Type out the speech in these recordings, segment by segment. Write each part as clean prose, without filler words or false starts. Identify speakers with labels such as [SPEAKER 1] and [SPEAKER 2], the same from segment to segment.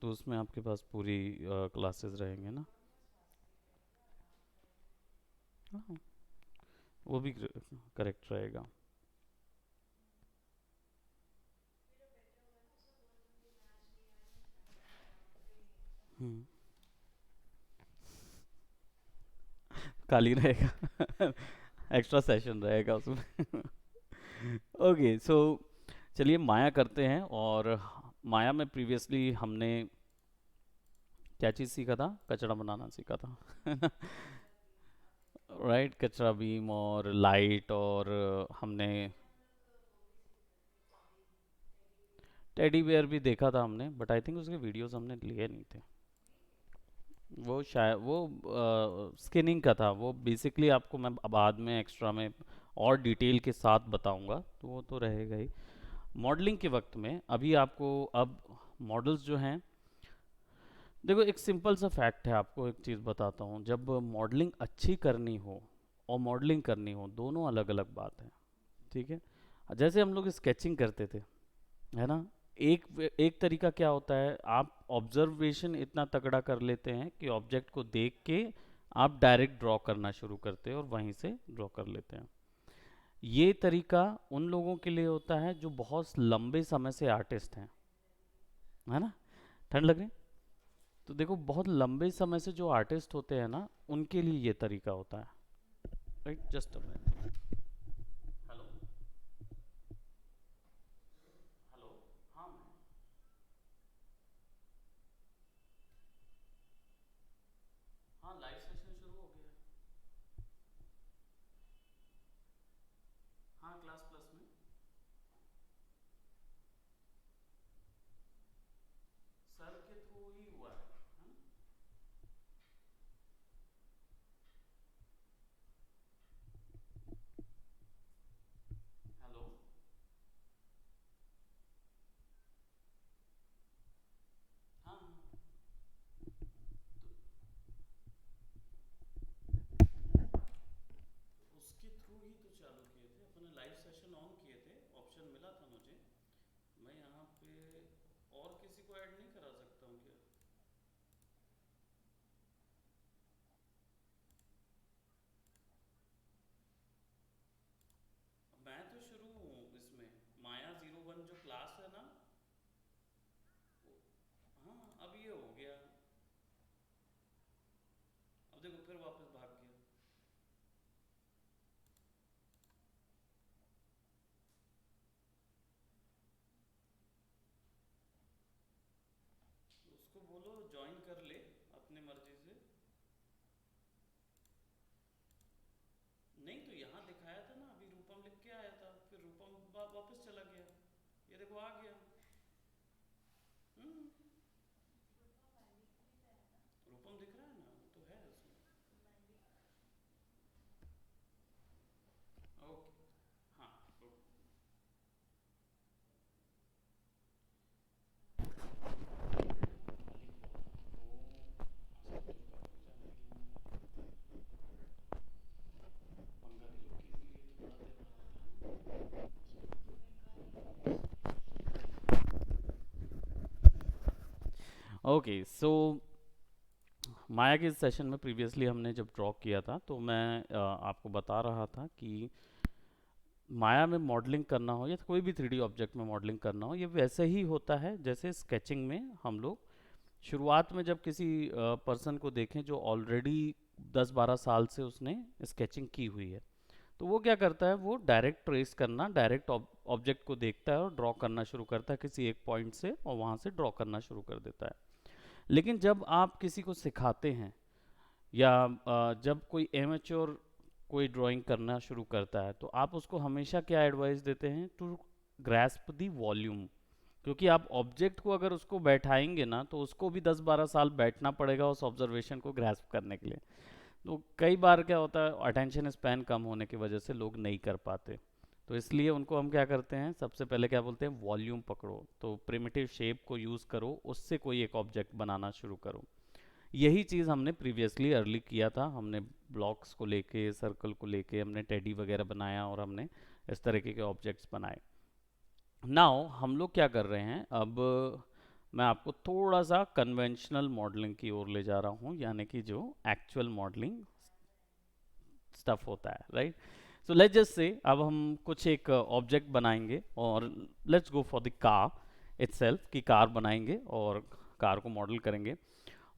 [SPEAKER 1] तो उसमें आपके पास पूरी क्लासेस रहेंगे ना। हाँ, वो भी करेक्ट रहेगा। हम्म। खाली रहेगा। एक्स्ट्रा सेशन रहेगा उसमें। ओके सो चलिए माया करते हैं। और माया में प्रीवियसली हमने क्या चीज़ सीखा था? कचरा बनाना सीखा था। राइट, कचरा बीम और लाइट। और हमने टेडी बेयर भी देखा था हमने, बट आई थिंक उसके वीडियोस हमने लिए नहीं थे। वो शायद वो स्किनिंग का था। वो बेसिकली आपको मैं बाद में एक्स्ट्रा में और डिटेल के साथ बताऊंगा, तो वो तो रहेगा ही। मॉडलिंग के वक्त में अभी आपको अब मॉडल्स जो हैं, देखो एक सिंपल सा फैक्ट है, आपको एक चीज़ बताता हूँ। जब मॉडलिंग अच्छी करनी हो और मॉडलिंग करनी हो, दोनों अलग अलग बात है। ठीक है। जैसे हम लोग स्केचिंग करते थे, है ना, एक एक तरीका क्या होता है, आप ऑब्जर्वेशन इतना तगड़ा कर लेते हैं कि ऑब्जेक्ट को देख के आप डायरेक्ट ड्रॉ करना शुरू करते हैं और वहीं से ड्रॉ कर लेते हैं। ये तरीका उन लोगों के लिए होता है जो बहुत लंबे समय से आर्टिस्ट हैं, है ना। ठंड लग रही है? तो देखो बहुत लंबे समय से जो आर्टिस्ट होते हैं ना, उनके लिए ये तरीका होता है। Right, just a minute. Hello. Hello. हाँ मैं, हाँ लाइव सेशन शुरू हो गया है। हाँ क्लास प्लस में। सर के थ्रू ही हुआ है ना? हेलो। हाँ हाँ। तो उसके थ्रू ही तो चालू किए थे अपने, लाइव सेशन ऑन किए थे, ऑप्शन मिला था मुझे। मैं यहाँ पे और किसी को ऐड नहीं करा सकता हूँ क्या? मैं तो शुरू हूँ इसमें, माया 01 जो क्लास है ना। हाँ अब ये हो गया। अब देखो फिर वापस भाग गया। उसको बोलो ज्वाइन कर ले अपने मर्जी से। नहीं तो यहाँ दिखाया था ना, अभी रूपम लिख के आया था, फिर रूपम वापस चला गया। ये देखो आ गया। हम्म। रूपम दिख रहा है ना, वो तो है उसमें। ओके। हाँ ओके। ओके सो माया के सेशन में प्रीवियसली हमने जब ड्रॉ किया था, तो मैं आपको बता रहा था कि माया में मॉडलिंग करना हो या कोई भी 3D ऑब्जेक्ट में मॉडलिंग करना हो, ये वैसे ही होता है जैसे स्केचिंग में हम लोग शुरुआत में जब किसी पर्सन को देखें जो ऑलरेडी 10-12 साल से उसने स्केचिंग की हुई है, तो वो क्या करता है, वो डायरेक्ट ट्रेस करना, डायरेक्ट ऑब्जेक्ट को देखता है और ड्रॉ करना शुरू करता है किसी एक पॉइंट से, और वहाँ से ड्रॉ करना शुरू कर देता है। लेकिन जब आप किसी को सिखाते हैं या जब कोई एमेच्योर कोई ड्राइंग करना शुरू करता है, तो आप उसको हमेशा क्या एडवाइस देते हैं, टू ग्रैस्प दी वॉल्यूम। क्योंकि आप ऑब्जेक्ट को अगर उसको बैठाएंगे ना, तो उसको भी 10-12 साल बैठना पड़ेगा उस ऑब्जर्वेशन को ग्रैस्प करने के लिए। तो कई बार क्या होता है, अटेंशन स्पैन कम होने की वजह से लोग नहीं कर पाते। तो इसलिए उनको हम क्या करते हैं, सबसे पहले क्या बोलते हैं, वॉल्यूम पकड़ो, तो प्रिमिटिव शेप को यूज़ करो, उससे कोई एक ऑब्जेक्ट बनाना शुरू करो। यही चीज़ हमने प्रीवियसली अर्ली किया था। हमने ब्लॉक्स को लेके, सर्कल को लेके हमने टेडी वगैरह बनाया और हमने इस तरीके के ऑब्जेक्ट्स बनाए। नाउ हम लोग क्या कर रहे हैं अब, मैं आपको थोड़ा सा कन्वेंशनल मॉडलिंग की ओर ले जा रहा हूँ, यानी कि जो एक्चुअल मॉडलिंग स्टफ होता है, right. So let's just say अब हम कुछ एक ऑब्जेक्ट बनाएंगे और let's go for the car itself, की कार बनाएंगे और कार को मॉडल करेंगे।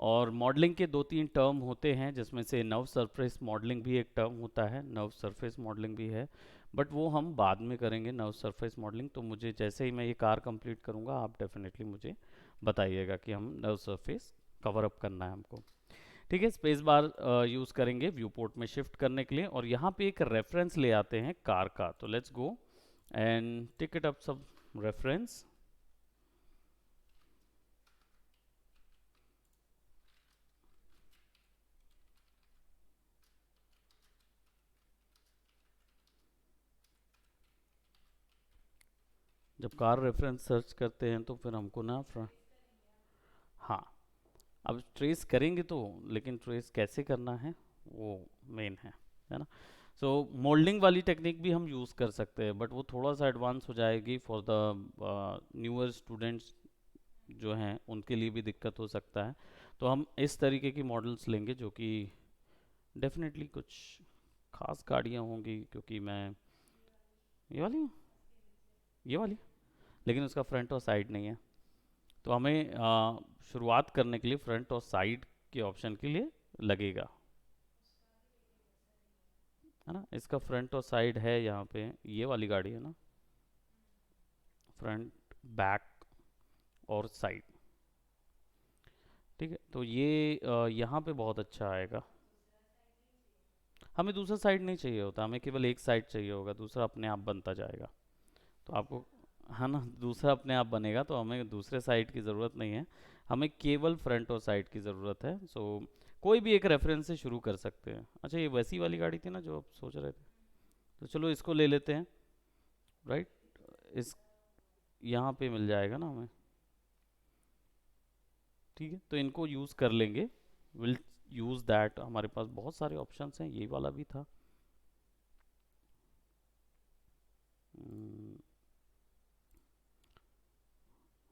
[SPEAKER 1] और मॉडलिंग के दो तीन टर्म होते हैं, जिसमें से नर्व सरफेस मॉडलिंग भी एक टर्म होता है, नर्व सरफेस मॉडलिंग भी है, बट वो हम बाद में करेंगे नर्व सरफेस मॉडलिंग। तो मुझे जैसे ही मैं ये कार कंप्लीट करूँगा, आप डेफिनेटली मुझे बताइएगा कि हम नर्व सरफेस कवर अप करना है हमको। ठीक है, स्पेस बार यूज़ करेंगे व्यू पोर्ट में शिफ्ट करने के लिए, और यहाँ पे एक रेफरेंस ले आते हैं कार का। तो let's go and tick it up सब रेफरेंस। जब कार रेफरेंस सर्च करते हैं तो फिर हमको ना हाँ, अब ट्रेस करेंगे तो, लेकिन ट्रेस कैसे करना है वो मेन है ना। सो मोल्डिंग वाली टेक्निक भी हम यूज़ कर सकते हैं, बट वो थोड़ा सा एडवांस हो जाएगी फॉर द न्यूअर स्टूडेंट्स जो हैं, उनके लिए भी दिक्कत हो सकता है। तो हम इस तरीके की मॉडल्स लेंगे जो कि डेफिनेटली कुछ खास गाड़ियाँ होंगी, क्योंकि मैं ये वाली हूँ, ये वाली, लेकिन उसका फ्रंट और साइड नहीं है। तो हमें शुरुआत करने के लिए फ्रंट और साइड के ऑप्शन के लिए लगेगा, है ना। इसका फ्रंट और साइड है यहाँ पे, ये वाली गाड़ी है ना, फ्रंट, बैक और साइड। ठीक है, तो ये यहाँ पे बहुत अच्छा आएगा। हमें दूसरा साइड नहीं चाहिए होता, हमें केवल एक साइड चाहिए होगा, दूसरा अपने आप बनता जाएगा। तो आपको, है ना, दूसरा अपने आप बनेगा, तो हमें दूसरे साइड की ज़रूरत नहीं है, हमें केवल फ्रंट और साइड की ज़रूरत है। सो कोई भी एक रेफरेंस से शुरू कर सकते हैं। अच्छा, ये वैसी वाली गाड़ी थी ना जो आप सोच रहे थे, तो चलो इसको ले लेते हैं, राइट। इस यहाँ पे मिल जाएगा ना हमें। ठीक है, तो इनको यूज़ कर लेंगे, विल यूज़ दैट। हमारे पास बहुत सारे ऑप्शंस हैं, ये वाला भी था। हम्म,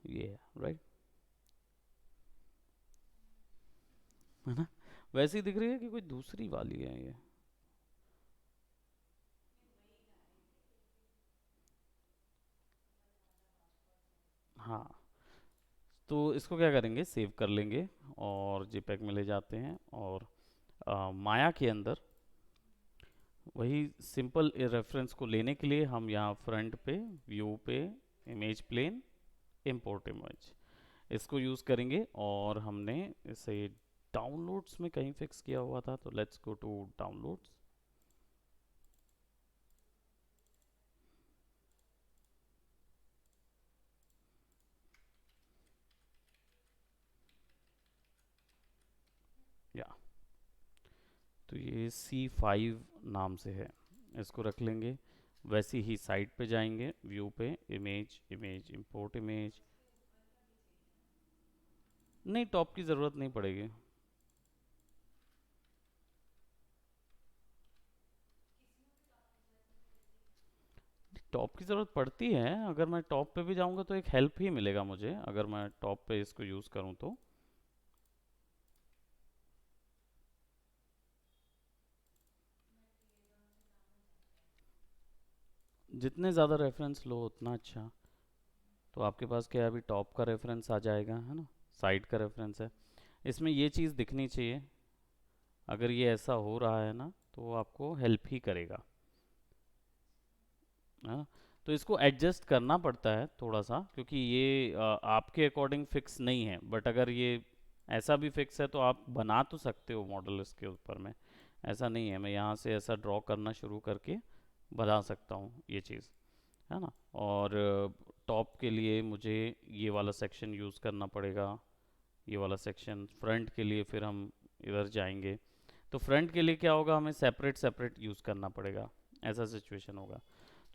[SPEAKER 1] ये राइट, है ना। वैसे ही दिख रही है कि कोई दूसरी वाली है ये। हाँ, तो इसको क्या करेंगे, सेव कर लेंगे और जेपीईजी में ले जाते हैं, और माया के अंदर वही सिंपल रेफरेंस को लेने के लिए हम यहाँ फ्रंट पे, व्यू पे, इमेज प्लेन, इंपोर्ट इमेज, इसको यूज़ करेंगे। और हमने इसे डाउनलोड्स में कहीं फिक्स किया हुआ था, तो लेट्स गो टू डाउनलोड्स। या, तो ये C5 नाम से है, इसको रख लेंगे। वैसे ही साइट पे जाएंगे, व्यू पे, इमेज, इमेज, इंपोर्ट इमेज। नहीं, टॉप की ज़रूरत नहीं पड़ेगी। टॉप की ज़रूरत पड़ती है, अगर मैं टॉप पे भी जाऊंगा तो एक हेल्प ही मिलेगा मुझे, अगर मैं टॉप पे इसको यूज़ करूँ तो। जितने ज़्यादा रेफरेंस लो उतना अच्छा। तो आपके पास क्या है, अभी टॉप का रेफरेंस आ जाएगा, है ना, साइड का रेफरेंस है। इसमें ये चीज़ दिखनी चाहिए, अगर ये ऐसा हो रहा है ना तो आपको हेल्प ही करेगा, है ना। तो इसको एडजस्ट करना पड़ता है थोड़ा सा, क्योंकि ये आपके अकॉर्डिंग फिक्स नहीं है, बट अगर ये ऐसा भी फिक्स है तो आप बना तो सकते हो मॉडल इसके ऊपर में। ऐसा नहीं है, मैं यहाँ से ऐसा ड्रॉ करना शुरू करके बना सकता हूँ ये चीज़, है ना। और टॉप के लिए मुझे ये वाला सेक्शन यूज़ करना पड़ेगा, ये वाला सेक्शन। फ्रंट के लिए फिर हम इधर जाएंगे, तो फ्रंट के लिए क्या होगा, हमें सेपरेट सेपरेट यूज़ करना पड़ेगा, ऐसा सिचुएशन होगा।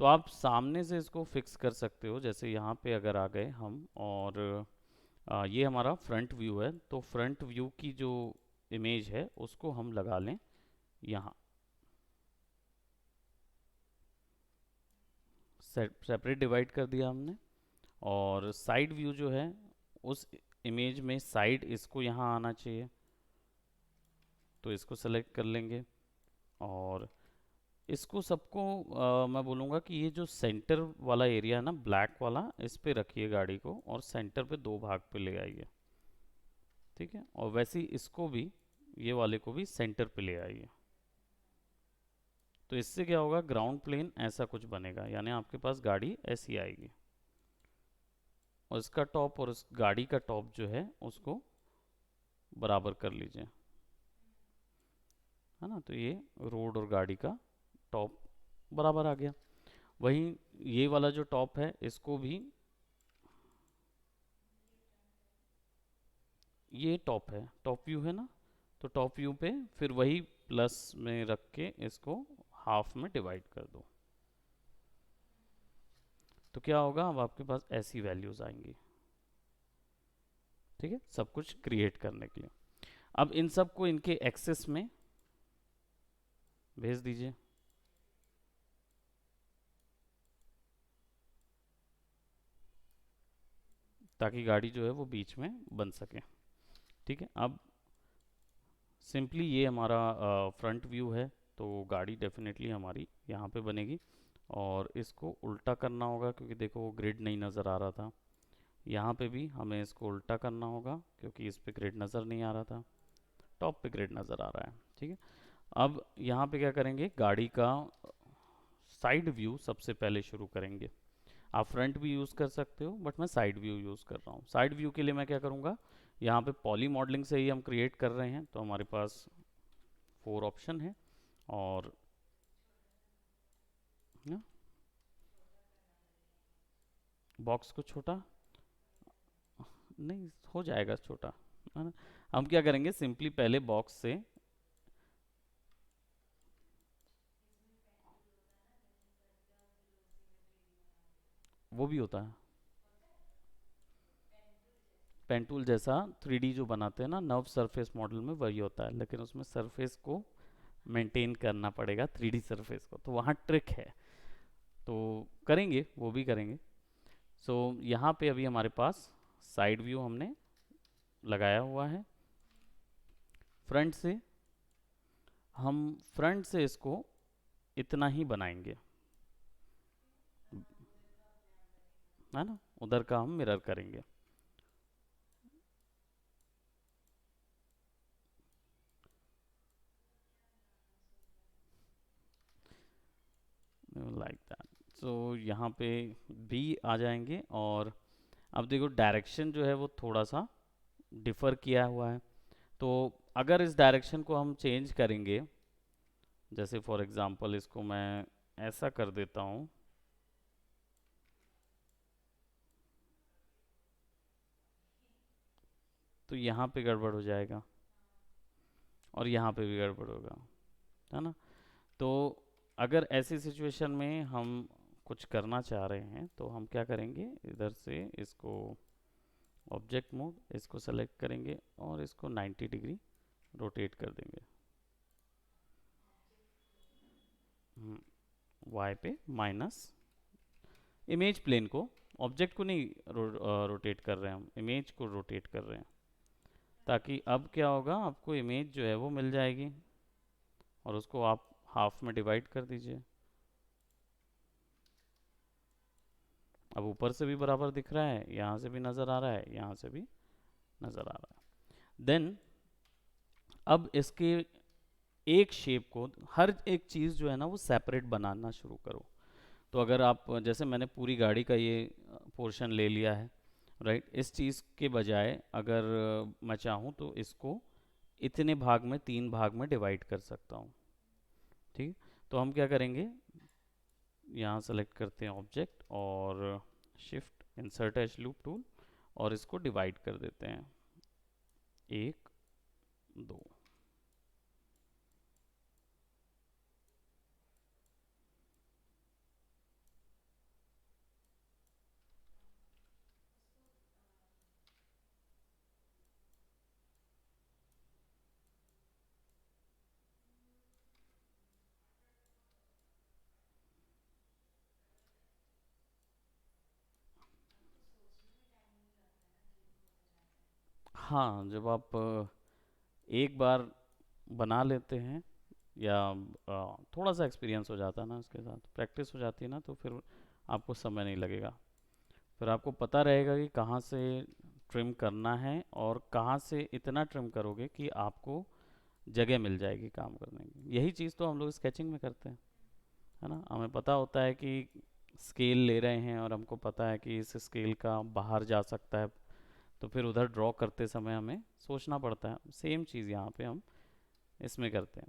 [SPEAKER 1] तो आप सामने से इसको फिक्स कर सकते हो, जैसे यहाँ पे अगर आ गए हम, और ये हमारा फ्रंट व्यू है, तो फ्रंट व्यू की जो इमेज है उसको हम लगा लें यहाँ, सेपरेट डिवाइड कर दिया हमने। और साइड व्यू जो है उस इमेज में साइड इसको यहाँ आना चाहिए, तो इसको सेलेक्ट कर लेंगे। और इसको सबको मैं बोलूँगा कि ये जो सेंटर वाला एरिया है ना, ब्लैक वाला, इस पे रखिए गाड़ी को और सेंटर पे दो भाग पे ले आइए। ठीक है, और वैसे ही इसको भी, ये वाले को भी सेंटर पे ले आइए। तो इससे क्या होगा, ग्राउंड प्लेन ऐसा कुछ बनेगा, यानी आपके पास गाड़ी ऐसी आएगी। और इसका टॉप और उस गाड़ी का टॉप जो है उसको बराबर कर लीजिए, है ना। तो ये रोड और गाड़ी का टॉप बराबर आ गया। वहीं ये वाला जो टॉप है इसको भी, ये टॉप है, टॉप व्यू है ना, तो टॉप व्यू पे फिर वही प्लस में रख के इसको हाफ में डिवाइड कर दो। तो क्या होगा, अब आपके पास ऐसी वैल्यूज आएंगी। ठीक है, सब कुछ क्रिएट करने के लिए। अब इन सब को इनके एक्सेस में भेज दीजिए। ताकि गाड़ी जो है वो बीच में बन सके। ठीक है, अब सिंपली ये हमारा फ्रंट व्यू है, तो गाड़ी डेफिनेटली हमारी यहाँ पे बनेगी। और इसको उल्टा करना होगा, क्योंकि देखो वो ग्रिड नहीं नज़र आ रहा था। यहाँ पे भी हमें इसको उल्टा करना होगा, क्योंकि इस पे ग्रिड नज़र नहीं आ रहा था, टॉप पे ग्रिड नज़र आ रहा है। ठीक है, अब यहाँ पे क्या करेंगे, गाड़ी का साइड व्यू सबसे पहले शुरू करेंगे। आप फ्रंट भी यूज़ कर सकते हो, बट मैं साइड व्यू यूज़ कर रहा हूँ। साइड व्यू के लिए मैं क्या करूँगा, यहाँ पे पॉली मॉडलिंग से ही हम क्रिएट कर रहे हैं, तो हमारे पास 4 ऑप्शन है। और बॉक्स को छोटा नहीं हो जाएगा, छोटा, है ना। हम क्या करेंगे, सिंपली पहले बॉक्स से, वो भी होता है पेन टूल जैसा 3D जो बनाते हैं ना नव सरफेस मॉडल में, वही होता है, लेकिन उसमें सरफेस को मेंटेन करना पड़ेगा, 3D सरफेस को, तो वहाँ ट्रिक है। तो करेंगे, वो भी करेंगे। सो यहाँ पे अभी हमारे पास साइड व्यू हमने लगाया हुआ है। फ्रंट से, हम फ्रंट से इसको इतना ही बनाएंगे, है ना, उधर का हम मिरर करेंगे। Like that. सो यहाँ पे भी आ जाएंगे। और अब देखो डायरेक्शन जो है वो थोड़ा सा डिफर किया हुआ है, तो अगर इस डायरेक्शन को हम चेंज करेंगे, जैसे फॉर एग्जांपल इसको मैं ऐसा कर देता हूँ, तो यहाँ पे गड़बड़ हो जाएगा और यहाँ पे भी गड़बड़ होगा, है ना। तो अगर ऐसी सिचुएशन में हम कुछ करना चाह रहे हैं, तो हम क्या करेंगे, इधर से इसको ऑब्जेक्ट मोड, इसको सेलेक्ट करेंगे और इसको 90 डिग्री रोटेट कर देंगे। वाई पे माइनस, इमेज प्लेन को, ऑब्जेक्ट को नहीं रोटेट कर रहे हैं हम, इमेज को रोटेट कर रहे हैं। ताकि अब क्या होगा, आपको इमेज जो है वो मिल जाएगी और उसको आप हाफ में डिवाइड कर दीजिए। अब ऊपर से भी बराबर दिख रहा है, यहाँ से भी नज़र आ रहा है, यहाँ से भी नज़र आ रहा है। देन अब इसके एक शेप को, हर एक चीज़ जो है ना वो सेपरेट बनाना शुरू करो। तो अगर आप, जैसे मैंने पूरी गाड़ी का ये पोर्शन ले लिया है, राइट, इस चीज़ के बजाय अगर मैं चाहूँ तो इसको इतने भाग में, 3 भाग में डिवाइड कर सकता हूँ। ठीक, तो हम क्या करेंगे, यहाँ सेलेक्ट करते हैं ऑब्जेक्ट और shift insert as loop tool, और इसको डिवाइड कर देते हैं, 1 2। हाँ, जब आप एक बार बना लेते हैं या थोड़ा सा एक्सपीरियंस हो जाता है ना, उसके साथ प्रैक्टिस हो जाती है ना, तो फिर आपको समय नहीं लगेगा। फिर आपको पता रहेगा कि कहाँ से ट्रिम करना है और कहाँ से इतना ट्रिम करोगे कि आपको जगह मिल जाएगी काम करने की। यही चीज़ तो हम लोग स्केचिंग में करते हैं, है ना। हमें पता होता है कि स्केल ले रहे हैं और हमको पता है कि इस स्केल का बाहर जा सकता है, तो फिर उधर ड्रॉ करते समय हमें सोचना पड़ता है। सेम चीज़ यहाँ पे हम इसमें करते हैं।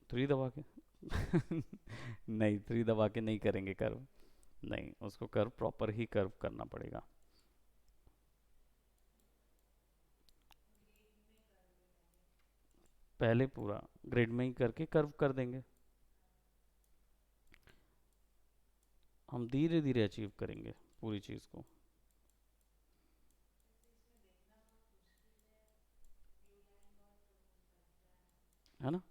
[SPEAKER 1] थ्री दबा के नहीं, थ्री दबा के नहीं करेंगे कर्व। नहीं, उसको कर्व प्रॉपर ही कर्व करना पड़ेगा। पहले पूरा ग्रिड में ही करके कर्व कर देंगे। हम धीरे धीरे अचीव करेंगे पूरी चीज़ को, है ना।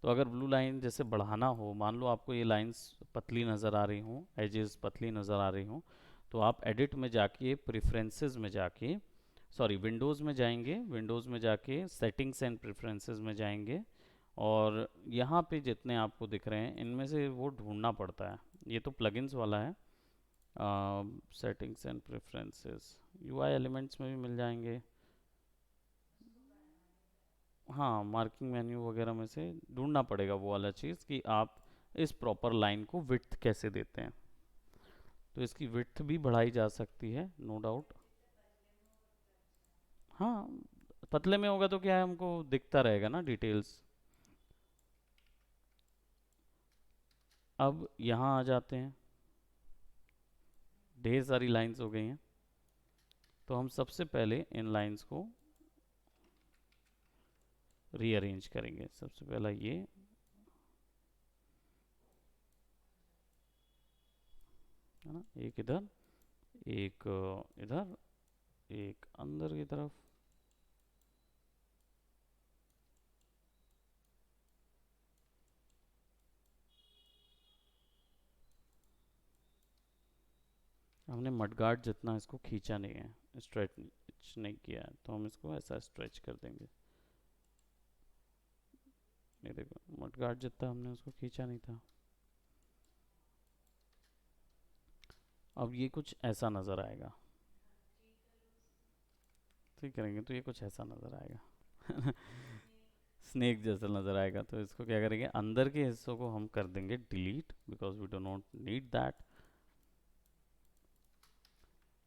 [SPEAKER 1] तो अगर ब्लू लाइन जैसे बढ़ाना हो, मान लो आपको ये लाइंस पतली नज़र आ रही हों, एजेस पतली नज़र आ रही हों, तो आप एडिट में जाके, प्रेफरेंसेस में जाके, सॉरी विंडोज़ में जाएंगे, विंडोज़ में जाके सेटिंग्स एंड प्रेफरेंसेस में जाएंगे, और यहाँ पे जितने आपको दिख रहे हैं इनमें से वो ढूंढना पड़ता है। ये तो प्लगइन्स वाला है। Settings and preferences, UI elements में भी मिल जाएंगे। हाँ, मार्किंग मेन्यू वगैरह में से ढूंढना पड़ेगा वो वाला चीज़ कि आप इस प्रॉपर लाइन को विड्थ कैसे देते हैं। तो इसकी विड्थ भी बढ़ाई जा सकती है, नो डाउट। हाँ, पतले में होगा तो क्या है, हमको दिखता रहेगा ना डिटेल्स। अब यहाँ आ जाते हैं, ढेर सारी लाइंस हो गई हैं। तो हम सबसे पहले इन लाइंस को रीअरेंज करेंगे। सबसे पहला ये, है ना, एक इधर, एक इधर, एक अंदर की तरफ। हमने मडगार्ड जितना इसको खींचा नहीं है, स्ट्रेच नहीं किया है, तो हम इसको ऐसा स्ट्रेच कर देंगे। ये देखो, मडगार्ड जितना हमने उसको खींचा नहीं था। अब ये कुछ ऐसा नज़र आएगा। ठीक करेंगे तो ये कुछ ऐसा नज़र आएगा स्नेक जैसा नज़र आएगा। तो इसको क्या करेंगे, अंदर के हिस्सों को हम कर देंगे delete, because we do not need that.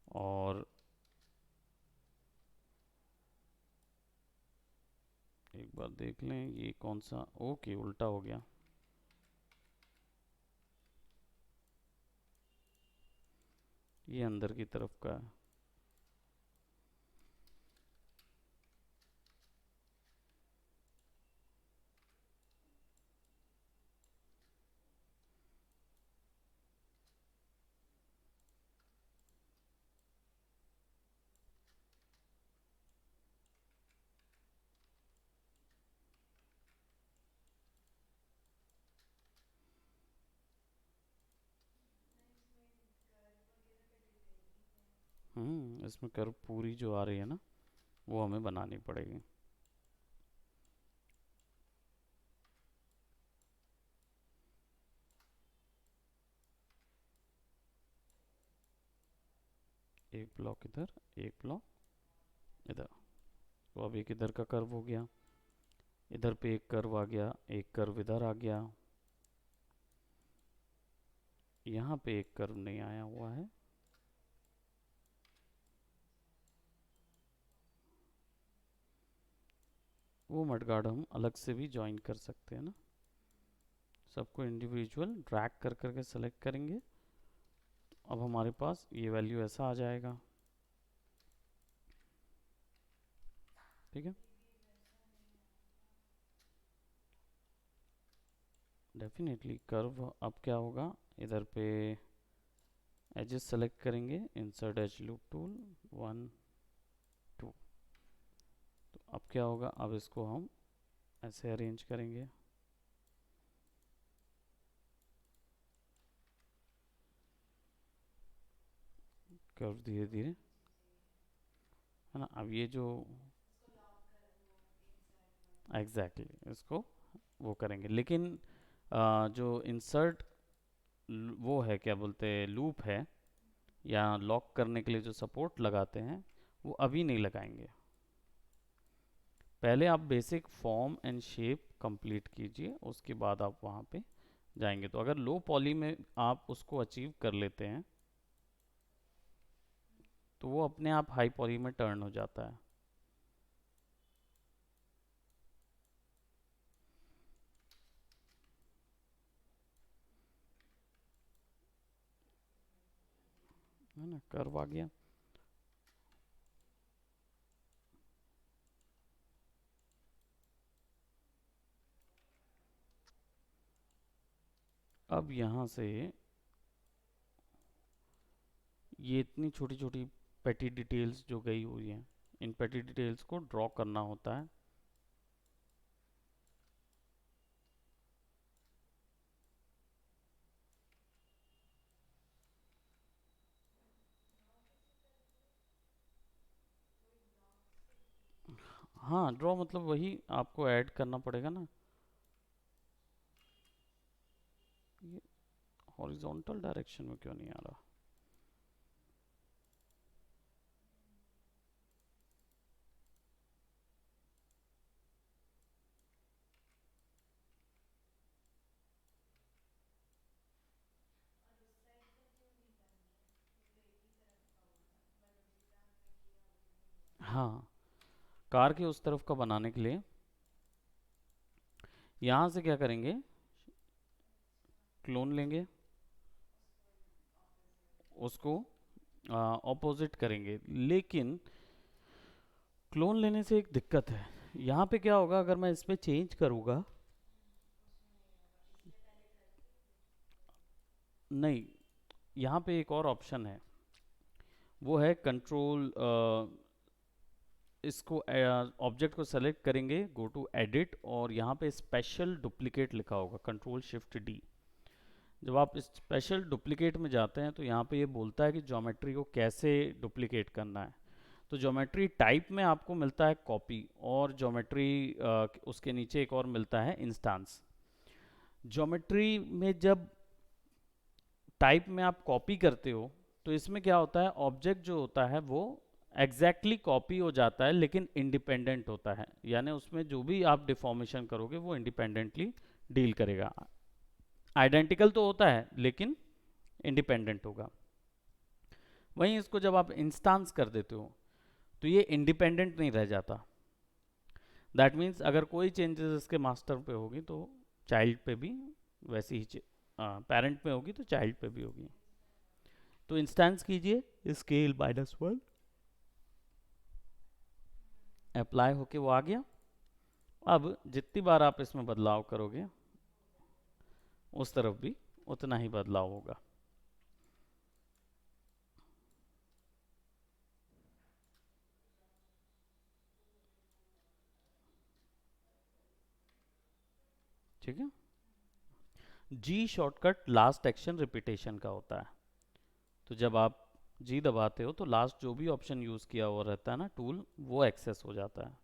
[SPEAKER 1] और एक बार देख लें ये कौन सा, ओके उल्टा हो गया। ये अंदर की तरफ का है। इसमें कर्व पूरी जो आ रही है ना, वो हमें बनानी पड़ेगी। एक ब्लॉक इधर, एक ब्लॉक इधर। तो अब एक इधर का कर्व हो गया, इधर पे एक कर्व आ गया, एक कर्व इधर आ गया, यहाँ पे एक कर्व नहीं आया हुआ है। वो मडगार्ड हम अलग से भी ज्वाइन कर सकते हैं ना। सबको इंडिविजुअल ड्रैग कर करके सेलेक्ट करेंगे। अब हमारे पास ये वैल्यू ऐसा आ जाएगा। ठीक है, डेफिनेटली कर्व अब क्या होगा, इधर पे एजेस सेलेक्ट करेंगे, इंसर्ट एज लूप टूल, 1 2। तो अब क्या होगा, अब इसको हम ऐसे अरेंज करेंगे। कर्व धीरे धीरे, है ना। अब ये जो एग्जैक्टली exactly, इसको वो करेंगे, लेकिन जो इंसर्ट वो है, क्या बोलते हैं, लूप है, या लॉक करने के लिए जो सपोर्ट लगाते हैं, वो अभी नहीं लगाएंगे। पहले आप basic form and shape complete कीजिए, उसके बाद आप वहाँ पे जाएंगे। तो अगर लो पॉली में आप उसको अचीव कर लेते हैं, तो वो अपने आप हाई पॉली में टर्न हो जाता है ना। कर्व आ गया। अब यहाँ से ये इतनी छोटी छोटी पेटी डिटेल्स जो गई हुई हैं, इन पेटी डिटेल्स को ड्रॉ करना होता है। हाँ, ड्रॉ मतलब वही आपको ऐड करना पड़ेगा ना। ये हॉरिजॉन्टल डायरेक्शन में क्यों नहीं आ रहा? हाँ, कार के उस तरफ का बनाने के लिए यहाँ से क्या करेंगे, क्लोन लेंगे, उसको ऑपोजिट करेंगे। लेकिन क्लोन लेने से एक दिक्कत है, यहाँ पे क्या होगा अगर मैं इसमें चेंज करूँगा। नहीं, यहाँ पे एक और ऑप्शन है, वो है कंट्रोल, इसको ऑब्जेक्ट को सेलेक्ट करेंगे, गो टू एडिट, और यहाँ पे स्पेशल डुप्लीकेट लिखा होगा, कंट्रोल शिफ्ट डी। जब आप इस स्पेशल डुप्लीकेट में जाते हैं, तो यहाँ पे ये बोलता है कि ज्योमेट्री को कैसे डुप्लीकेट करना है। तो ज्योमेट्री टाइप में आपको मिलता है कॉपी, और ज्योमेट्री उसके नीचे एक और मिलता है इंस्टांस। ज्योमेट्री में जब टाइप में आप कॉपी करते हो, तो इसमें क्या होता है, ऑब्जेक्ट जो होता है वो एग्जैक्टली कॉपी हो जाता है, लेकिन इंडिपेंडेंट होता है। यानी उसमें जो भी आप डिफॉर्मेशन करोगे वो इंडिपेंडेंटली डील करेगा। आइडेंटिकल तो होता है लेकिन इंडिपेंडेंट होगा। वहीं इसको जब आप इंस्टांस कर देते हो, तो ये इंडिपेंडेंट नहीं रह जाता। दैट मीन्स अगर कोई चेंजेस इसके मास्टर पे होगी, तो चाइल्ड पे भी वैसी ही, पेरेंट पे होगी तो चाइल्ड पे भी होगी। तो इंस्टेंस कीजिए स्केल -1, अप्लाई होके वो आ गया। अब जितनी बार आप इसमें बदलाव करोगे, उस तरफ भी उतना ही बदलाव होगा। ठीक है। जी शॉर्टकट लास्ट एक्शन रिपीटेशन का होता है। तो जब आप जी दबाते हो, तो लास्ट जो भी ऑप्शन यूज किया हुआ रहता है ना, टूल, वो एक्सेस हो जाता है।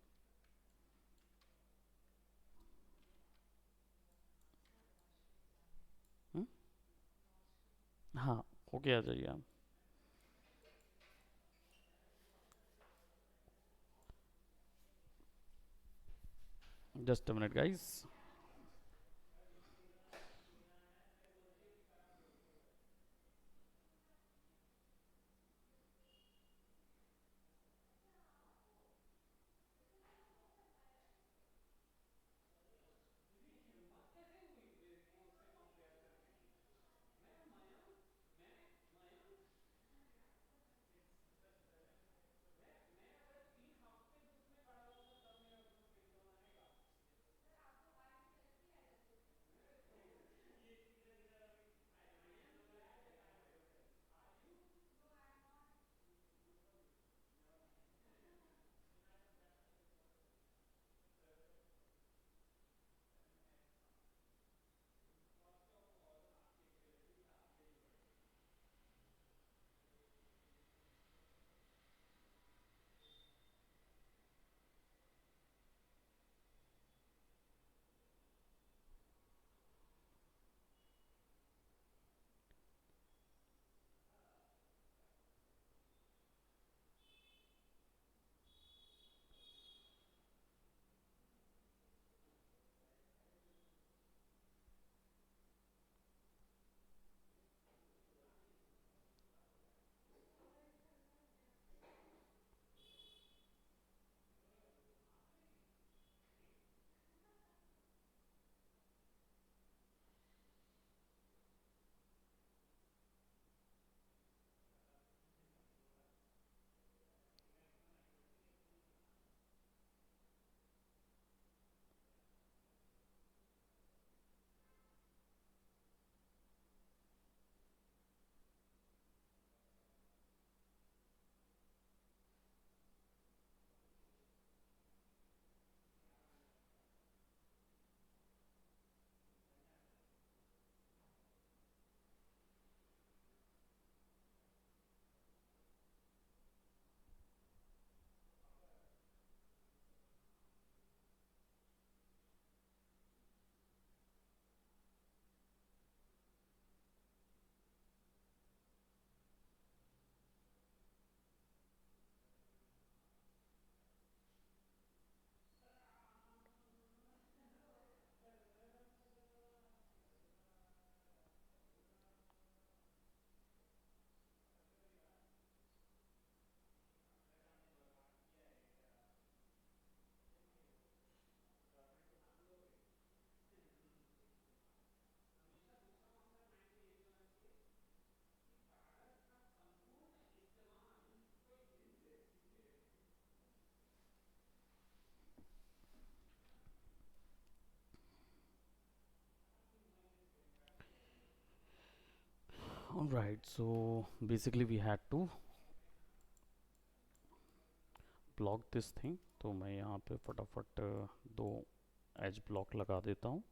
[SPEAKER 1] हुँ? हाँ, होके आ जाइए आप। Just a minute guys. Alright, so basically we had to block this thing. तो मैं यहाँ पे फटाफट दो एज ब्लॉक लगा देता हूँ।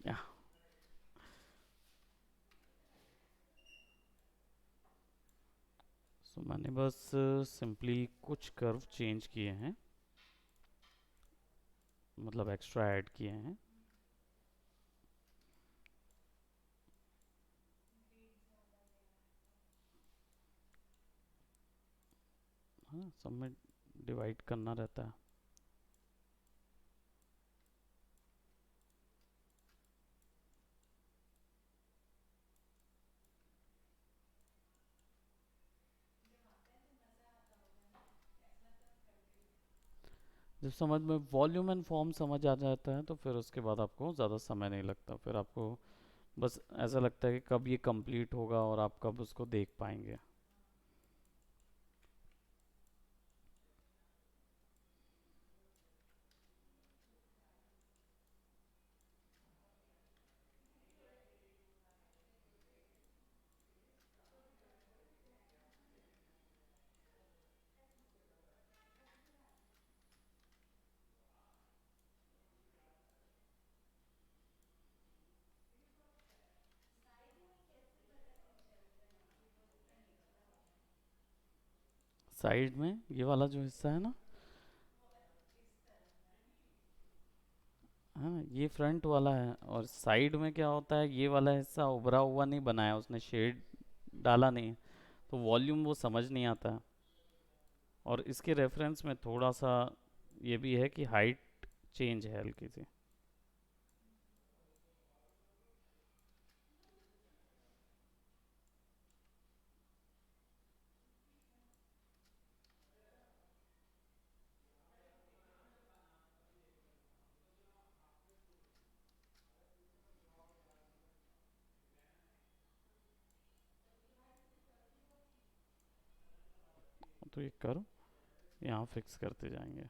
[SPEAKER 1] या सो मैंने बस सिंपली कुछ कर्व चेंज किए हैं, मतलब एक्स्ट्रा ऐड किए हैं। हाँ, सब में डिवाइड करना रहता है। जब समझ में वॉल्यूम एंड फॉर्म समझ आ जाता है तो फिर उसके बाद आपको ज़्यादा समय नहीं लगता, फिर आपको बस ऐसा लगता है कि कब ये कंप्लीट होगा और आप कब उसको देख पाएंगे। साइड में ये वाला जो हिस्सा है ना, है ना, ये फ्रंट वाला है, और साइड में क्या होता है, ये वाला हिस्सा उभरा हुआ नहीं बनाया उसने, शेड डाला नहीं, तो वॉल्यूम वो समझ नहीं आता है। और इसके रेफरेंस में थोड़ा सा ये भी है कि हाइट चेंज है हल्की सी। तो ये कर्व यहाँ फिक्स करते जाएंगे।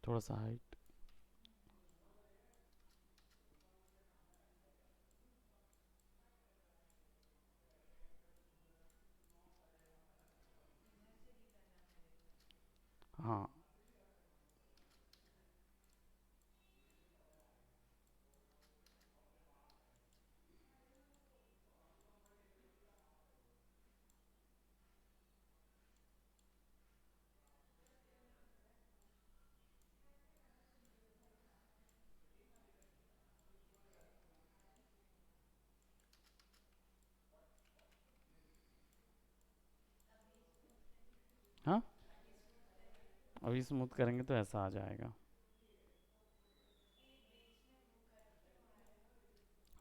[SPEAKER 1] थोड़ा सा हाइट। हाँ हाँ, अभी स्मूथ करेंगे तो ऐसा आ जाएगा।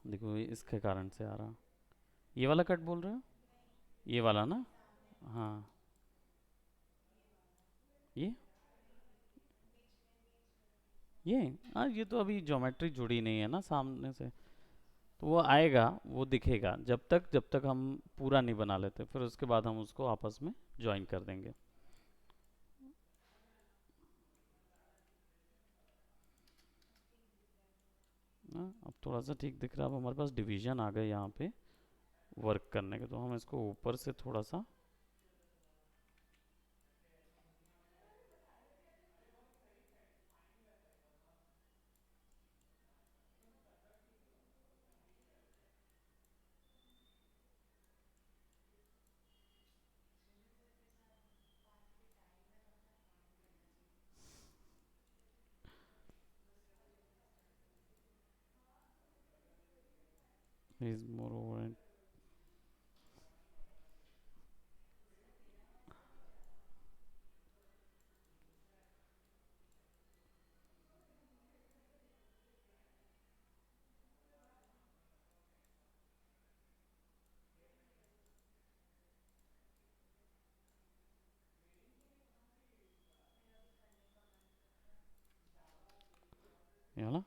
[SPEAKER 1] देखो ये इसके कारण से आ रहा। ये वाला कट बोल रहे हो? ये वाला ना? हाँ। ये ये हाँ, ये तो अभी ज्योमेट्री जुड़ी नहीं है ना सामने से। तो वो आएगा, वो दिखेगा जब तक हम पूरा नहीं बना लेते, फिर उसके बाद हम उसको आपस में ज्वाइन कर देंगे। हाँ, अब थोड़ा सा ठीक दिख रहा है। अब हमारे पास डिवीजन आ गए यहाँ पे वर्क करने के, तो हम इसको ऊपर से थोड़ा सा। Is more over. ये वाला।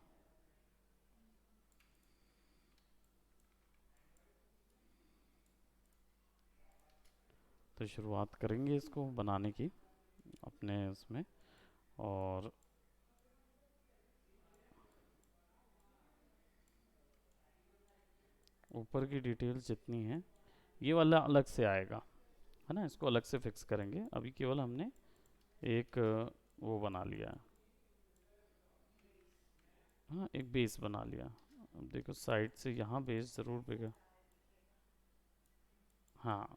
[SPEAKER 1] तो शुरुआत करेंगे इसको बनाने की अपने उसमें। और ऊपर की डिटेल्स जितनी है, ये वाला अलग से आएगा, है ना? इसको अलग से फिक्स करेंगे। अभी केवल हमने एक वो बना लिया है। हाँ, एक बेस बना लिया। अब देखो साइड से यहाँ बेस ज़रूर बिगड़। हाँ।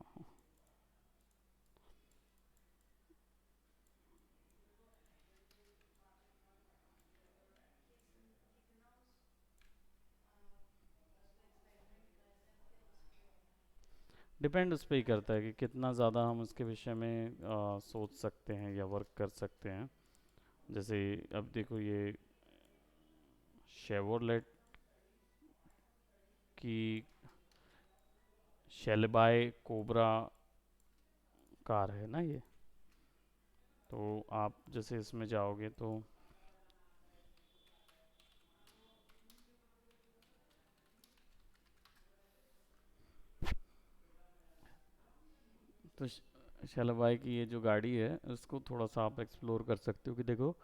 [SPEAKER 1] डिपेंड उस पर ही करता है कि कितना ज़्यादा हम उसके विषय में सोच सकते हैं या वर्क कर सकते हैं। जैसे अब देखो ये शेवरलेट की शेलबाय कोबरा कार है ना ये। तो आप जैसे इसमें जाओगे तो शेलबाई की ये जो गाड़ी है उसको थोड़ा सा आप एक्सप्लोर कर सकते हो कि देखो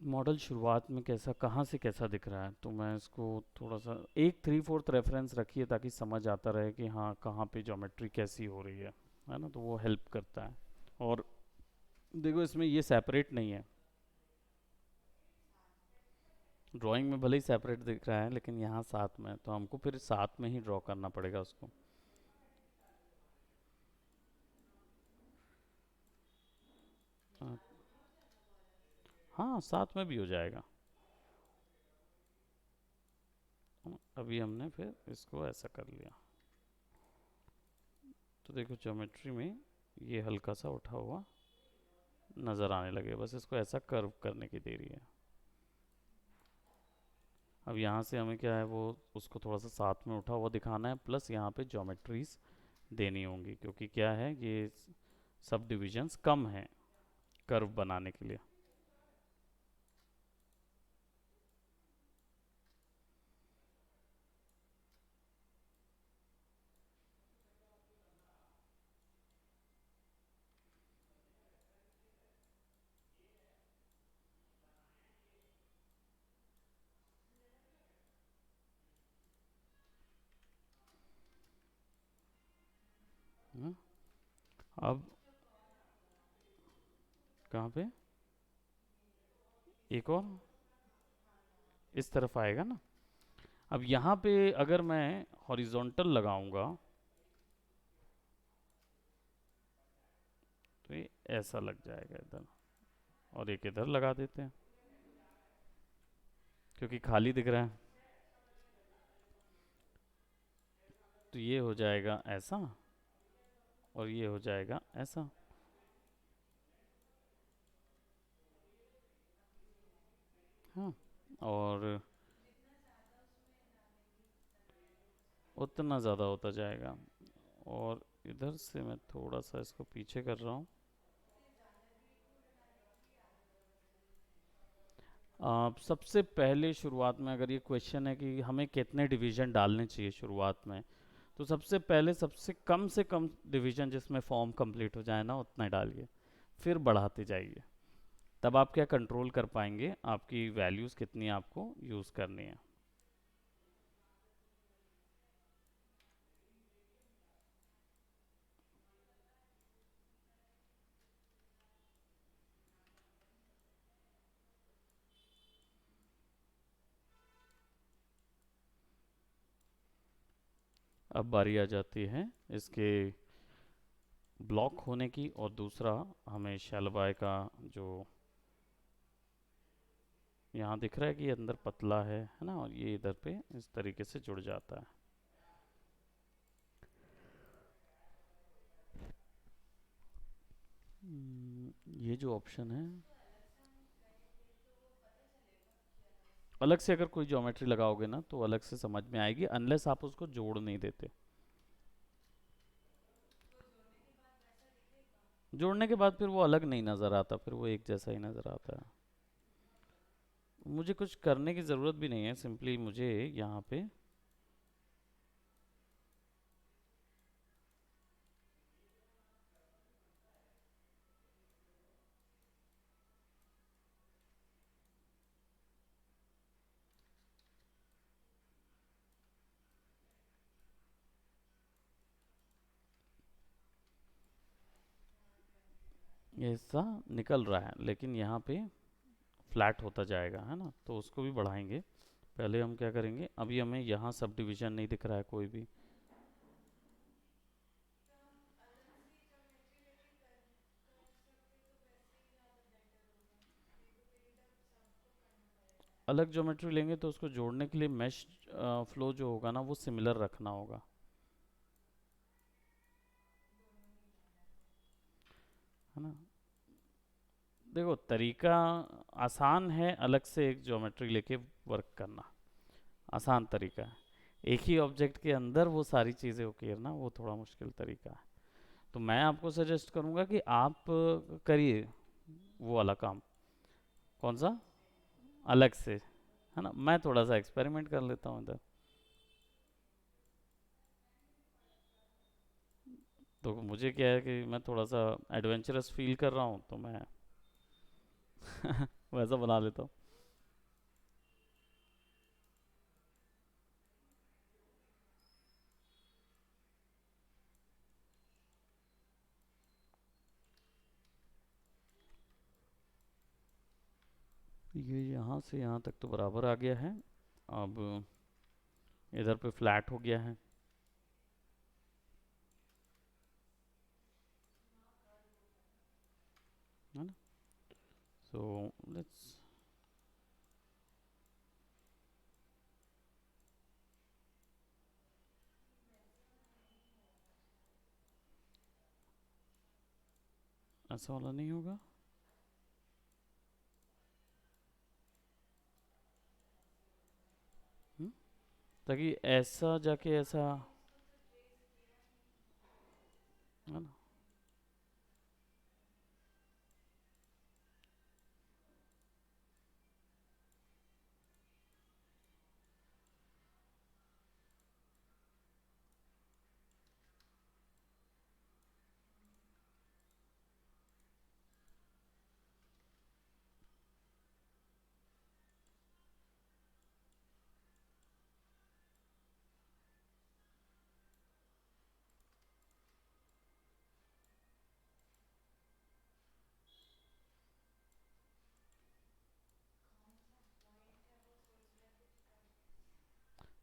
[SPEAKER 1] मॉडल शुरुआत में कैसा, कहाँ से कैसा दिख रहा है। तो मैं इसको थोड़ा सा एक 3/4 रेफरेंस रखिए ताकि समझ आता रहे कि हाँ कहाँ पे ज्योमेट्री कैसी हो रही है ना? तो वो हेल्प करता है। और देखो इसमें ये सेपरेट नहीं है। ड्राइंग में भले ही सेपरेट दिख रहा है लेकिन यहाँ साथ में है, तो हमको फिर साथ में ही ड्रॉ करना पड़ेगा उसको। हाँ। हाँ, साथ में भी हो जाएगा। अभी हमने फिर इसको ऐसा कर लिया। तो देखो ज्योमेट्री में ये हल्का सा उठा हुआ नज़र आने लगे, बस इसको ऐसा कर्व करने की देरी है। अब यहाँ से हमें क्या है, वो उसको थोड़ा सा साथ में उठा हुआ दिखाना है, प्लस यहाँ पे ज्योमेट्रीज देनी होंगी, क्योंकि क्या है ये सब डिविजन्स कम हैं कर्व बनाने के लिए। अब कहाँ पे? एक और इस तरफ आएगा ना। अब यहाँ पे अगर मैं हॉरिजॉन्टल लगाऊंगा तो ये ऐसा लग जाएगा इधर, और एक इधर लगा देते हैं क्योंकि खाली दिख रहा है। तो ये हो जाएगा ऐसा, और ये हो जाएगा ऐसा। हाँ, और उतना ज़्यादा होता जाएगा। और इधर से मैं थोड़ा सा इसको पीछे कर रहा हूँ। सबसे पहले शुरुआत में अगर ये क्वेश्चन है कि हमें कितने डिवीजन डालने चाहिए शुरुआत में, तो सबसे पहले सबसे कम डिवीजन जिसमें फॉर्म कंप्लीट हो जाए ना, उतना ही डालिए। फिर बढ़ाते जाइए। तब आप क्या कंट्रोल कर पाएंगे, आपकी वैल्यूज़ कितनी आपको यूज़ करनी है। अब बारी आ जाती है इसके ब्लॉक होने की, और दूसरा हमें शैलबाय का जो यहाँ दिख रहा है कि ये अंदर पतला है ना, और ये इधर पे इस तरीके से जुड़ जाता है। ये जो ऑप्शन है, अलग से अगर कोई ज्योमेट्री लगाओगे ना तो अलग से समझ में आएगी, अनलेस आप उसको जोड़ नहीं देते। जोड़ने के बाद फिर वो अलग नहीं नज़र आता, फिर वो एक जैसा ही नज़र आता है। मुझे कुछ करने की ज़रूरत भी नहीं है, सिंपली मुझे यहाँ पे ये हिस्सा निकल रहा है, लेकिन यहाँ पे फ्लैट होता जाएगा, है ना, तो उसको भी बढ़ाएंगे। पहले हम क्या करेंगे, अभी हमें यहाँ सब डिवीज़न नहीं दिख रहा है कोई भी। अलग ज्योमेट्री लेंगे तो उसको जोड़ने के लिए मैश फ्लो जो होगा ना वो सिमिलर रखना होगा, है ना। देखो तरीका आसान है, अलग से एक ज्योमेट्री लेके वर्क करना आसान तरीका है। एक ही ऑब्जेक्ट के अंदर वो सारी चीज़ें उकेरना वो थोड़ा मुश्किल तरीका है। तो मैं आपको सजेस्ट करूँगा कि आप करिए वो वाला काम। कौन सा? अलग से, है ना, मैं थोड़ा सा एक्सपेरिमेंट कर लेता हूँ इधर। तो मुझे क्या है कि मैं थोड़ा सा एडवेंचरस फील कर रहा हूँ, तो मैं वैसा बना लेता हूँ। ये यहाँ से यहाँ तक तो बराबर आ गया है। अब इधर पे फ्लैट हो गया है ना। सो लेट्स, ऐसा वाला नहीं होगा। हम्म? ताकि ऐसा जाके ऐसा, है ना।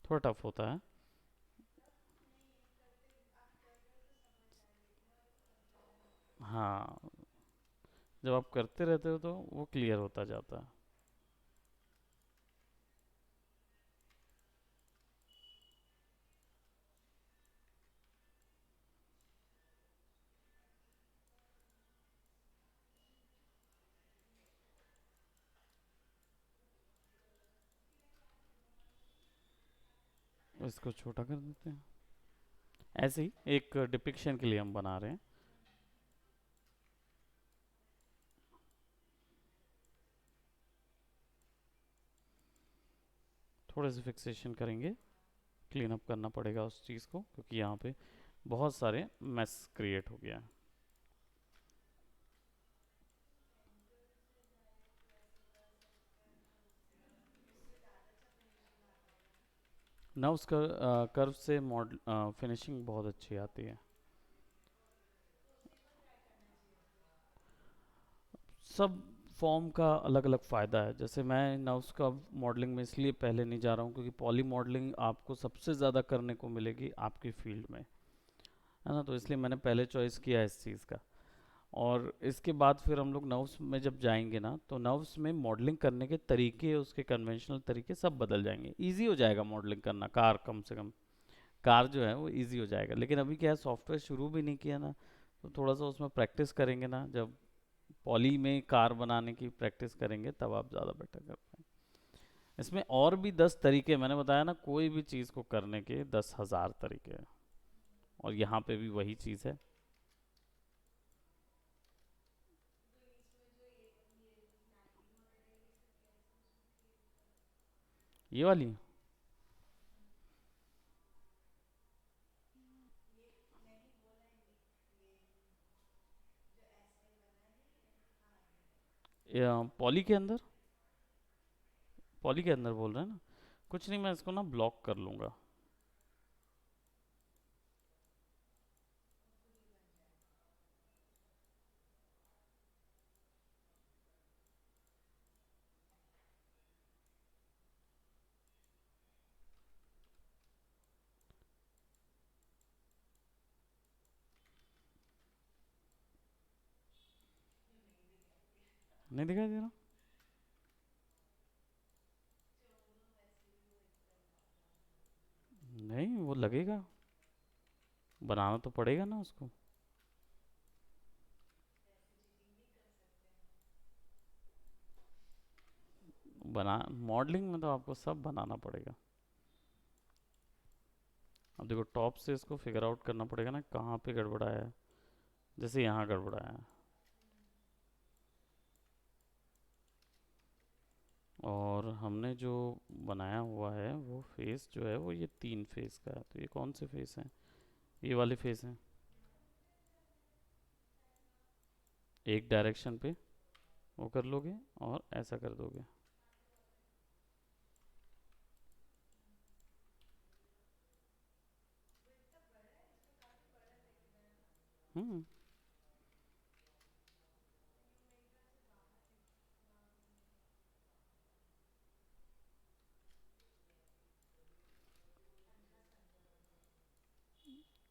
[SPEAKER 1] थोड़ा टफ होता है। हाँ, जब आप करते रहते हो तो वो क्लियर होता जाता है। इसको छोटा कर देते हैं। ऐसे ही एक डिपिक्शन के लिए हम बना रहे हैं। थोड़े से फिक्सेशन करेंगे, क्लीन अप करना पड़ेगा उस चीज़ को, क्योंकि यहाँ पे बहुत सारे मेस क्रिएट हो गया है। ना उसका कर्व से मॉडल फिनिशिंग बहुत अच्छी आती है। सब फॉर्म का अलग अलग फ़ायदा है। जैसे मैं नर्व्स का मॉडलिंग में इसलिए पहले नहीं जा रहा हूँ क्योंकि पॉली मॉडलिंग आपको सबसे ज़्यादा करने को मिलेगी आपकी फील्ड में, है ना, तो इसलिए मैंने पहले चॉइस किया इस चीज़ का। और इसके बाद फिर हम लोग नर्व्स में जब जाएंगे ना, तो नर्व्स में मॉडलिंग करने के तरीके, उसके कन्वेंशनल तरीके सब बदल जाएंगे। ईजी हो जाएगा मॉडलिंग करना, कार कम से कम, कार जो है वो इजी हो जाएगा। लेकिन अभी क्या है, सॉफ्टवेयर शुरू भी नहीं किया ना, तो थोड़ा सा उसमें प्रैक्टिस करेंगे ना, जब पॉली में कार बनाने की प्रैक्टिस करेंगे तब आप ज़्यादा बेटर कर पाएंगे। इसमें और भी 10 तरीके, मैंने बताया ना, कोई भी चीज़ को करने के 10,000 तरीके हैं। और यहाँ पे भी वही चीज़ है। ये वाली। पॉली के अंदर, पॉली के अंदर बोल रहे हैं ना। कुछ नहीं, मैं इसको ना ब्लॉक कर लूँगा। नहीं दिखाई दे रहा? नहीं, वो लगेगा, बनाना तो पड़ेगा ना उसको। बना मॉडलिंग में तो आपको सब बनाना पड़ेगा। अब देखो, टॉप से इसको फिगर आउट करना पड़ेगा ना कहाँ पे गड़बड़ाया है। जैसे यहाँ गड़बड़ाया है, और हमने जो बनाया हुआ है वो फेस जो है वो ये 3 फेस का है, तो ये कौन से फेस हैं? ये वाले फेस हैं। एक डायरेक्शन पे वो कर लोगे और ऐसा कर दोगे। हम्म।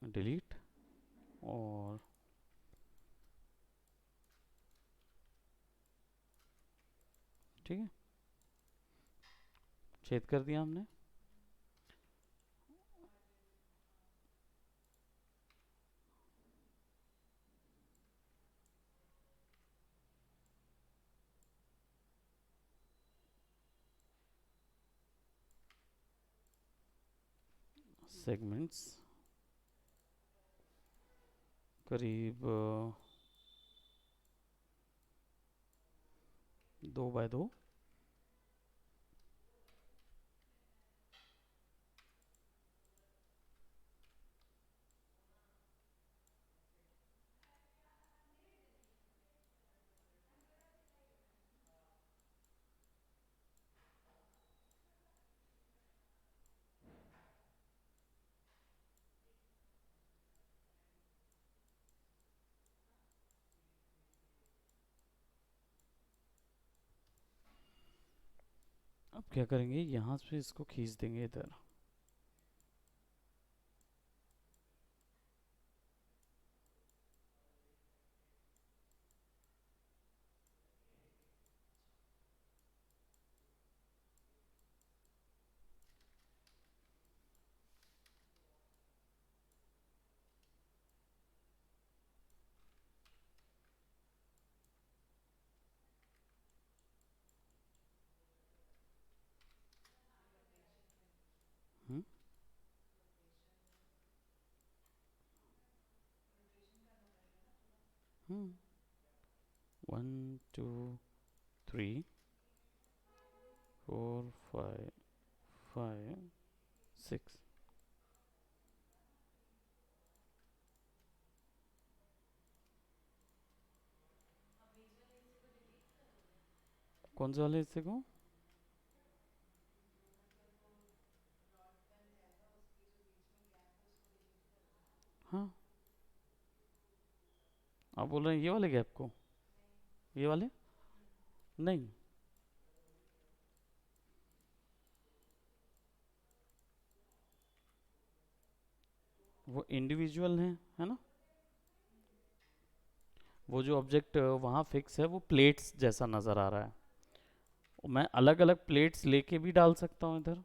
[SPEAKER 1] डिलीट, और ठीक है, छेद कर दिया हमने। सेगमेंट्स करीब 2 बाय 2। अब क्या करेंगे, यहाँ से इसको खींच देंगे इधर। One two three four five five six. कौन से वाले हिस्से को? हाँ, आप बोल रहे हैं ये वाले गैप को? ये वाले? नहीं, वो इंडिविजुअल हैं, है ना? वो जो ऑब्जेक्ट वहाँ फिक्स है वो प्लेट्स जैसा नज़र आ रहा है। मैं अलग अलग प्लेट्स लेके भी डाल सकता हूँ इधर,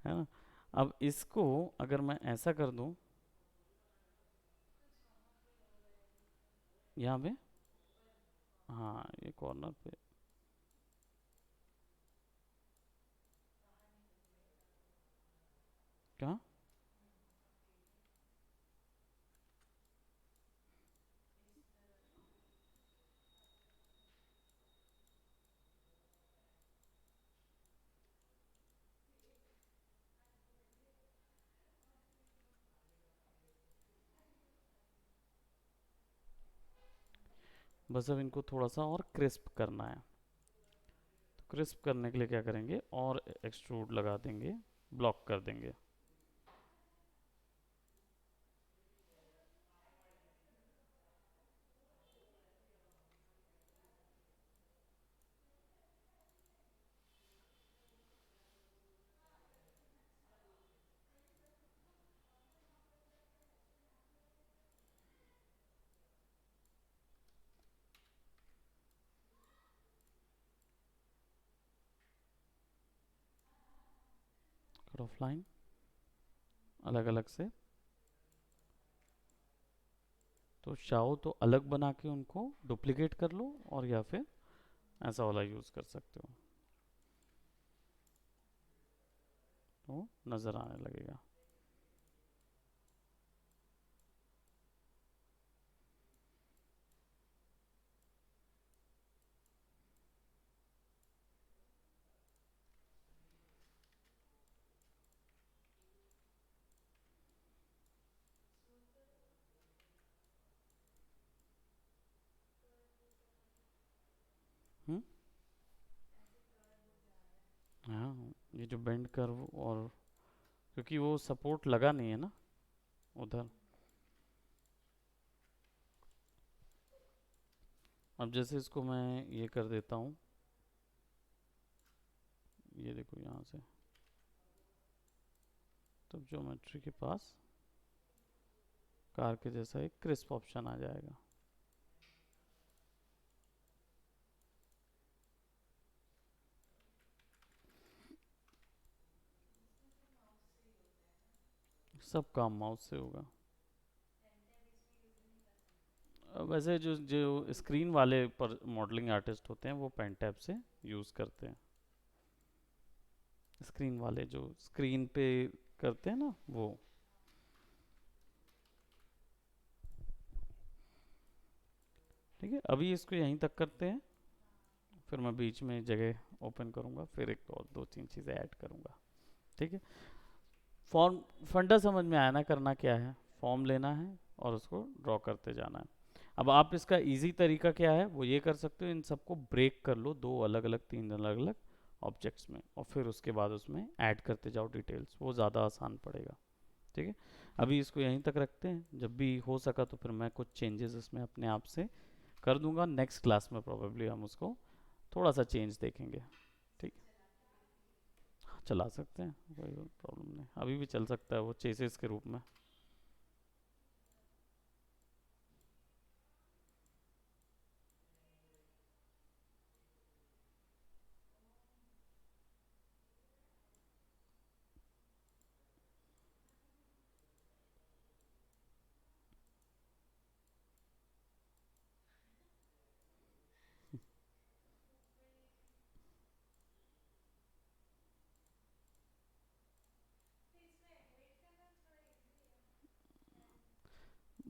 [SPEAKER 1] है ना? अब इसको अगर मैं ऐसा कर दूं यहाँ पे, हाँ ये कॉर्नर पे, क्या? बस अब इनको थोड़ा सा और क्रिस्प करना है। तो क्रिस्प करने के लिए क्या करेंगे, और एक्सट्रूड लगा देंगे, ब्लॉक कर देंगे। कट ऑफ लाइन अलग अलग से, तो चाहो तो अलग बना के उनको डुप्लीकेट कर लो, और या फिर ऐसा वाला यूज़ कर सकते हो, तो नज़र आने लगेगा। हम्म। हाँ, ये जो बेंड कर्व, और क्योंकि वो सपोर्ट लगा नहीं है ना उधर। अब जैसे इसको मैं ये कर देता हूँ, ये देखो यहाँ से, तब ज्योमेट्री के पास कार के जैसा एक क्रिस्प ऑप्शन आ जाएगा। सब काम माउस से होगा। वैसे जो जो स्क्रीन वाले पर मॉडलिंग आर्टिस्ट होते हैं वो पेन टैब से यूज़ करते हैं। स्क्रीन वाले जो स्क्रीन पे करते हैं ना वो। ठीक है, अभी इसको यहीं तक करते हैं, फिर मैं बीच में जगह ओपन करूँगा, फिर एक और दो तीन चीज़ें ऐड करूँगा। ठीक है, फॉर्म फंडा समझ में आया ना, करना क्या है, फॉर्म लेना है और उसको ड्रॉ करते जाना है। अब आप इसका इजी तरीका क्या है, वो ये कर सकते हो, इन सबको ब्रेक कर लो दो अलग अलग तीन अलग अलग ऑब्जेक्ट्स में, और फिर उसके बाद उसमें ऐड करते जाओ डिटेल्स, वो ज़्यादा आसान पड़ेगा। ठीक है, अभी इसको यहीं तक रखते हैं, जब भी हो सका तो फिर मैं कुछ चेंजेस इसमें अपने आप से कर दूंगा, नेक्स्ट क्लास में प्रोबेबली हम उसको थोड़ा सा चेंज देखेंगे। ठीक, चला सकते हैं, कोई प्रॉब्लम नहीं, अभी भी चल सकता है वो चेसिस के रूप में।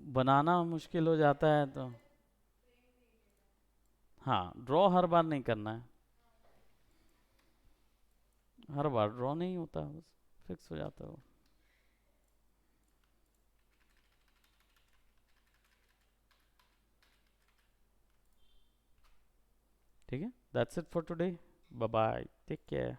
[SPEAKER 1] बनाना मुश्किल हो जाता है तो हाँ, ड्रॉ हर बार नहीं करना है। हर बार ड्रॉ नहीं होता, बस फिक्स हो जाता है वो। ठीक है, that's it for today. Bye bye, take care.